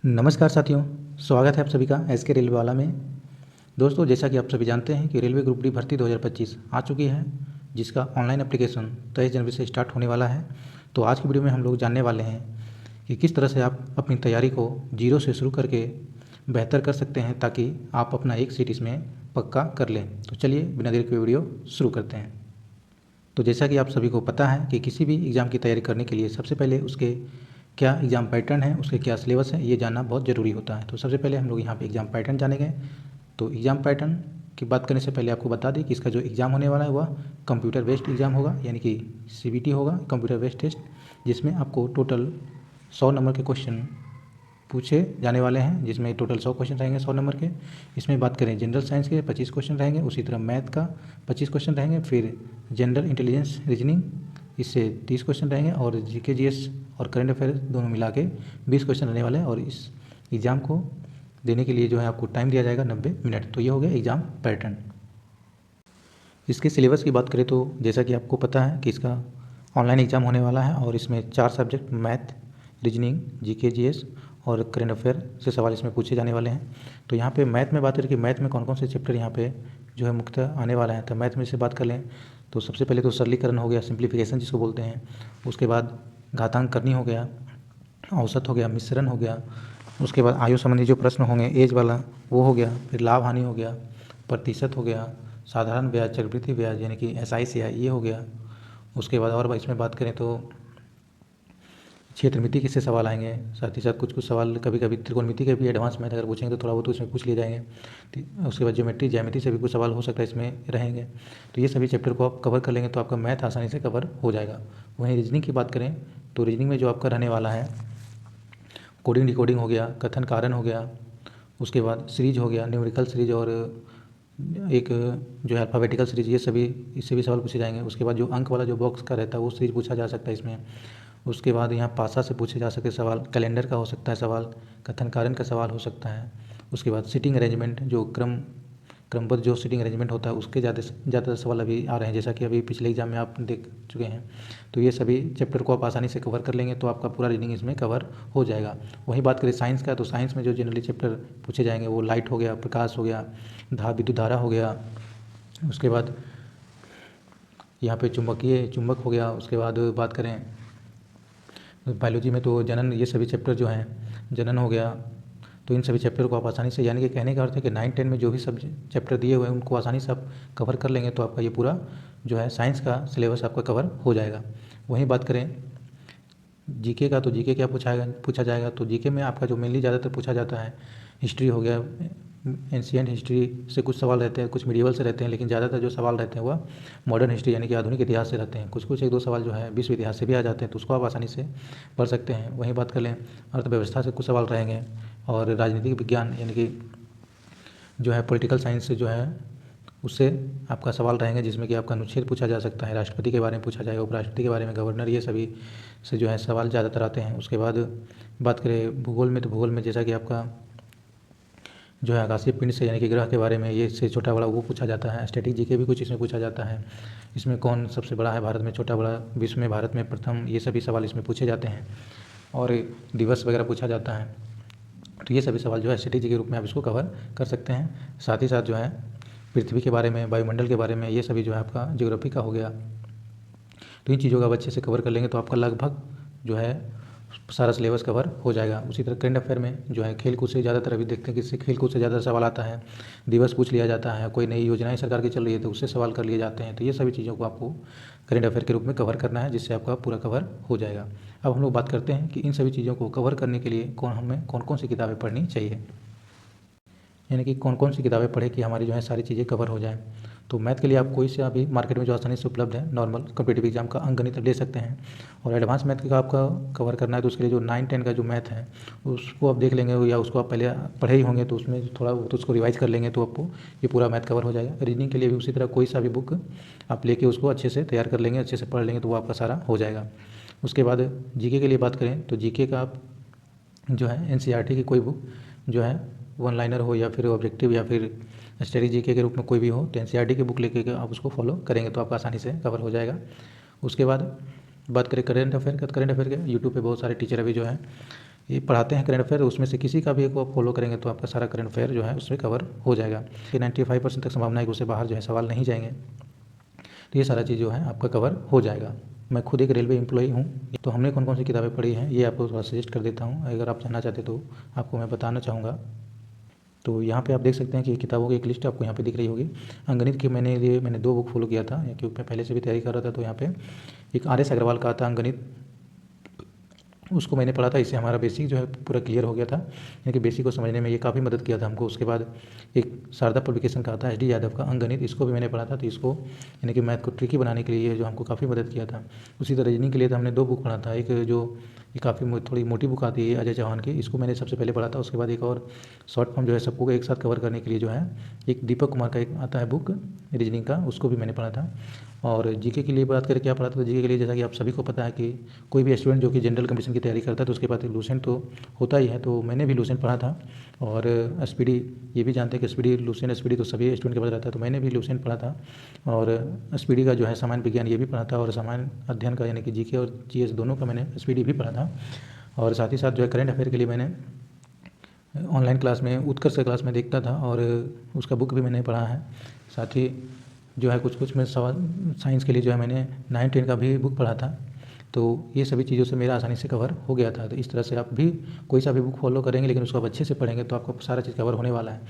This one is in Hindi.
नमस्कार साथियों, स्वागत है आप सभी का एस के रेलवे वाला में। दोस्तों, जैसा कि आप सभी जानते हैं कि रेलवे ग्रुप डी भर्ती 2025 आ चुकी है, जिसका ऑनलाइन एप्लीकेशन 23 जनवरी से स्टार्ट होने वाला है। तो आज की वीडियो में हम लोग जानने वाले हैं कि किस तरह से आप अपनी तैयारी को जीरो से शुरू करके बेहतर कर सकते हैं, ताकि आप अपना एक सीट इसमें पक्का कर लें। तो चलिए बिना देर के वीडियो शुरू करते हैं। तो जैसा कि आप सभी को पता है कि किसी भी एग्ज़ाम की तैयारी करने के लिए सबसे पहले उसके क्या एग्ज़ाम पैटर्न है, उसके क्या सिलेबस है, ये जानना बहुत ज़रूरी होता है। तो सबसे पहले हम लोग यहाँ पे एग्ज़ाम पैटर्न जानेंगे। तो एग्ज़ाम पैटर्न की बात करने से पहले आपको बता दें कि इसका जो एग्ज़ाम होने वाला है वह कंप्यूटर बेस्ड एग्ज़ाम होगा, यानी कि CBT होगा, कंप्यूटर बेस्ड टेस्ट, जिसमें आपको टोटल 100 नंबर के क्वेश्चन पूछे जाने वाले हैं, जिसमें टोटल 100 क्वेश्चन रहेंगे 100 नंबर के। इसमें बात करें जनरल साइंस के 25 क्वेश्चन रहेंगे, उसी तरह मैथ का 25 क्वेश्चन रहेंगे, फिर जनरल इंटेलिजेंस रीजनिंग इससे 30 क्वेश्चन रहेंगे, और GK GS और करंट अफेयर दोनों मिला के 20 क्वेश्चन रहने वाले हैं। और इस एग्ज़ाम को देने के लिए जो है आपको टाइम दिया जाएगा 90 मिनट। तो ये हो गया एग्ज़ाम पैटर्न। इसके सिलेबस की बात करें तो जैसा कि आपको पता है कि इसका ऑनलाइन एग्ज़ाम होने वाला है, और इसमें 4 subject math, reasoning, GK GS और करंट अफेयर से सवाल इसमें पूछे जाने वाले हैं। तो यहाँ पे मैथ में बात करें कि मैथ में कौन कौन से चैप्टर यहाँ पे जो है मुख्यतः आने वाला है। तो मैथ में से बात कर लें तो सबसे पहले तो सरलीकरण हो गया, सिंप्लीफिकेशन जिसको बोलते हैं। उसके बाद घातांक करनी हो गया, औसत हो गया, मिश्रण हो गया। उसके बाद आयु संबंधी जो प्रश्न होंगे एज वाला वो हो गया, फिर लाभ हानि हो गया, प्रतिशत हो गया, साधारण ब्याज, चक्रवृद्धि ब्याज यानी कि SI ये हो गया। उसके बाद और इसमें बात करें तो क्षेत्रमिति किससे सवाल आएंगे, साथ ही साथ कुछ कुछ सवाल कभी कभी त्रिकोणमिति के भी एडवांस मैथ अगर पूछेंगे तो थोड़ा बहुत उसमें पूछ लिए जाएंगे। उसके बाद ज्योमेट्री ज्यामिति से भी कुछ सवाल हो सकता है इसमें रहेंगे। तो ये सभी चैप्टर को आप कवर कर लेंगे तो आपका मैथ आसानी से कवर हो जाएगा। वहीं रीजनिंग की बात करें तो रीजनिंग में जो आपका रहने वाला है कोडिंग डिकोडिंग हो गया, कथन कारण हो गया, उसके बाद सीरीज हो गया, न्यूमेरिकल सीरीज, और एक जो है अल्फ़ाबेटिकल सीरीज, ये सभी इससे भी सवाल पूछे जाएंगे। उसके बाद जो अंक वाला जो बॉक्स का रहता है वो सीरीज पूछा जा सकता है इसमें। उसके बाद यहाँ पासा से पूछे जा सकते सवाल, कैलेंडर का हो सकता है सवाल, कथन कारण का सवाल हो सकता है। उसके बाद सीटिंग अरेंजमेंट, जो क्रमबद्ध जो सीटिंग अरेंजमेंट होता है उसके ज़्यादा सवाल अभी आ रहे हैं, जैसा कि अभी पिछले एग्जाम में आप देख चुके हैं। तो ये सभी चैप्टर को आप आसानी से कवर कर लेंगे तो आपका पूरा रीडिंग इसमें कवर हो जाएगा। वहीं बात करें साइंस का तो साइंस में जो जनरली चैप्टर पूछे जाएंगे वो लाइट हो गया, प्रकाश हो गया, विद्युत धारा हो गया। उसके बाद यहाँ पे चुंबक हो गया। उसके बाद बात करें बायोलॉजी में तो जनन, ये सभी चैप्टर जो हैं, जनन हो गया। तो इन सभी चैप्टर को आप आसानी से, यानी कि कहने का अर्थ है कि 9-10 में जो भी सब चैप्टर दिए हुए हैं उनको आसानी से आप कवर कर लेंगे तो आपका ये पूरा जो है साइंस का सिलेबस आपका कवर हो जाएगा। वहीं बात करें GK का तो GK क्या पूछा जाएगा तो GK में आपका जो मेनली ज़्यादातर पूछा जाता है हिस्ट्री हो गया, एंशिएंट हिस्ट्री से कुछ सवाल रहते हैं, कुछ मिडिवल से रहते हैं, लेकिन ज़्यादातर जो सवाल रहते हैं वह मॉडर्न हिस्ट्री यानी कि आधुनिक इतिहास से रहते हैं। कुछ कुछ एक दो सवाल जो है विश्व इतिहास से भी आ जाते हैं, तो उसको आप आसानी से पढ़ सकते हैं। वहीं बात कर लें अर्थव्यवस्था से कुछ सवाल रहेंगे, और राजनीतिक विज्ञान यानी कि जो है पॉलिटिकल साइंस से जो है उससे आपका सवाल रहेंगे, जिसमें कि आपका अनुच्छेद पूछा जा सकता है, राष्ट्रपति के बारे में पूछा जाएगा, उपराष्ट्रपति के बारे में, गवर्नर, ये सभी से जो है सवाल ज़्यादातर आते हैं। उसके बाद बात करें भूगोल में तो भूगोल में जैसा कि आपका जो है आकाशीय पिंड से यानी कि ग्रह के बारे में, ये से छोटा बड़ा वो पूछा जाता है। स्टैटिक GK भी कुछ इसमें पूछा जाता है। इसमें कौन सबसे बड़ा है भारत में, छोटा बड़ा, विश्व में भारत में प्रथम, ये सभी सवाल इसमें पूछे जाते हैं। और दिवस वगैरह पूछा जाता है। तो ये सभी सवाल जो है स्टैटिक के रूप में आप इसको कवर कर सकते हैं। साथ ही साथ जो है पृथ्वी के बारे में, वायुमंडल के बारे में, ये सभी जो है आपका ज्योग्राफी का हो गया। तो इन चीज़ों का आप अच्छे से कवर कर लेंगे तो आपका लगभग जो है सारा सिलेबस कवर हो जाएगा। उसी तरह करंट अफेयर में जो है खेल कूद से ज़्यादातर अभी देखते हैं कि इससे खेल कूद से ज़्यादा सवाल आता है, दिवस पूछ लिया जाता है, कोई नई योजनाएं सरकार की चल रही है तो उससे सवाल कर लिए जाते हैं। तो ये सभी चीज़ों को आपको करंट अफेयर के रूप में कवर करना है, जिससे आपका पूरा कवर हो जाएगा। अब हम लोग बात करते हैं कि इन सभी चीज़ों को कवर करने के लिए हमें कौन कौन सी किताबें पढ़नी चाहिए, यानी कि कौन कौन सी किताबें पढ़ें कि हमारी जो है सारी चीज़ें कवर हो जाएँ। तो मैथ के लिए आप कोई से अभी मार्केट में जो आसानी से उपलब्ध है, नॉर्मल कॉम्पिटिटिव एग्जाम का अंकगणित ले सकते हैं। और एडवांस मैथ का आपका कवर करना है तो उसके लिए जो 9-10 का जो मैथ है उसको आप देख लेंगे, या उसको आप पहले पढ़े ही होंगे तो उसमें थोड़ा तो उसको रिवाइज कर लेंगे तो आपको ये पूरा मैथ कवर हो जाएगा। रीजनिंग के लिए भी उसी तरह कोई सा भी बुक आप लेके उसको अच्छे से तैयार कर लेंगे, अच्छे से पढ़ लेंगे तो वो आपका सारा हो जाएगा। उसके बाद GK के लिए बात करें तो GK का आप जो है NCERT की कोई बुक जो है वन लाइनर हो या फिर ऑब्जेक्टिव या फिर स्टैटिक GK के रूप में कोई भी हो, तो NCERT की बुक लेके आप उसको फॉलो करेंगे तो आपका आसानी से कवर हो जाएगा। उसके बाद बात करें करंट अफेयर के यूट्यूब पे बहुत सारे टीचर अभी जो है ये पढ़ाते हैं करंट अफेयर, उसमें से किसी का भी एक आप फॉलो करेंगे तो आपका सारा करंट अफेयर जो है उसमें कवर हो जाएगा। कि 95% तक संभावना है कि उससे बाहर जो है सवाल नहीं जाएंगे। तो ये सारा चीज़ जो है आपका कवर हो जाएगा। मैं खुद एक रेलवे एम्प्लॉई हूँ, तो हमने कौन कौन सी किताबें पढ़ी हैं ये आपको थोड़ा सजेस्ट कर देता हूँ, अगर आप जानना चाहते तो आपको मैं बताना चाहूँगा। तो यहाँ पे आप देख सकते हैं कि किताबों की एक लिस्ट आपको यहाँ पे दिख रही होगी। अंकगणित की मैंने 2 बुक फॉलो किया था, क्योंकि मैं पहले से भी तैयारी कर रहा था। तो यहाँ पे एक RS अग्रवाल का आता अंकगणित, उसको मैंने पढ़ा था। इससे हमारा बेसिक जो है पूरा क्लियर हो गया था, यानी कि बेसिक को समझने में ये काफ़ी मदद किया था हमको। उसके बाद एक शारदा पब्लिकेशन का आता है SD यादव का अंकगणित, इसको भी मैंने पढ़ा था। तो इसको यानी कि मैथ को ट्रिकी बनाने के लिए ये जो हमको काफ़ी मदद किया था। उसी तरह रीजनिंग के लिए तो हमने 2 बुक पढ़ा था। एक जो ये काफ़ी थोड़ी मोटी बुक आती है अजय चौहान की, इसको मैंने सबसे पहले पढ़ा था। उसके बाद एक और शॉर्ट फॉर्म जो है सबको एक साथ कवर करने के लिए जो है एक दीपक कुमार का एक आता है बुक रीजनिंग का, उसको भी मैंने पढ़ा था। और जीके के लिए बात करें क्या पढ़ा था, तो जीके के लिए जैसा कि आप सभी को पता है कि कोई भी स्टूडेंट जो कि जनरल कमीशन की तैयारी करता है तो उसके पास लूसेंट तो होता ही है। तो मैंने भी लूसेंट पढ़ा था। और SPD ये भी जानते हैं कि SPD लूसेंट SPD तो सभी स्टूडेंट के पास रहता है, तो मैंने भी लूसेंट पढ़ा था। और SPD का जो है सामान्य विज्ञान ये भी पढ़ा था, और सामान्य अध्ययन का यानी कि जीके और GS दोनों का मैंने SPD भी पढ़ा था। और साथ ही साथ जो है करंट अफेयर के लिए मैंने ऑनलाइन क्लास में उत्कर्ष क्लास में देखता था, और उसका बुक भी मैंने पढ़ा है। साथ ही जो है कुछ मैं सवाल साइंस के लिए जो है मैंने 9-10 का भी बुक पढ़ा था। तो ये सभी चीज़ों से मेरा आसानी से कवर हो गया था। तो इस तरह से आप भी कोई सा भी बुक फॉलो करेंगे, लेकिन उसको आप अच्छे से पढ़ेंगे तो आपको सारा चीज़ कवर होने वाला है।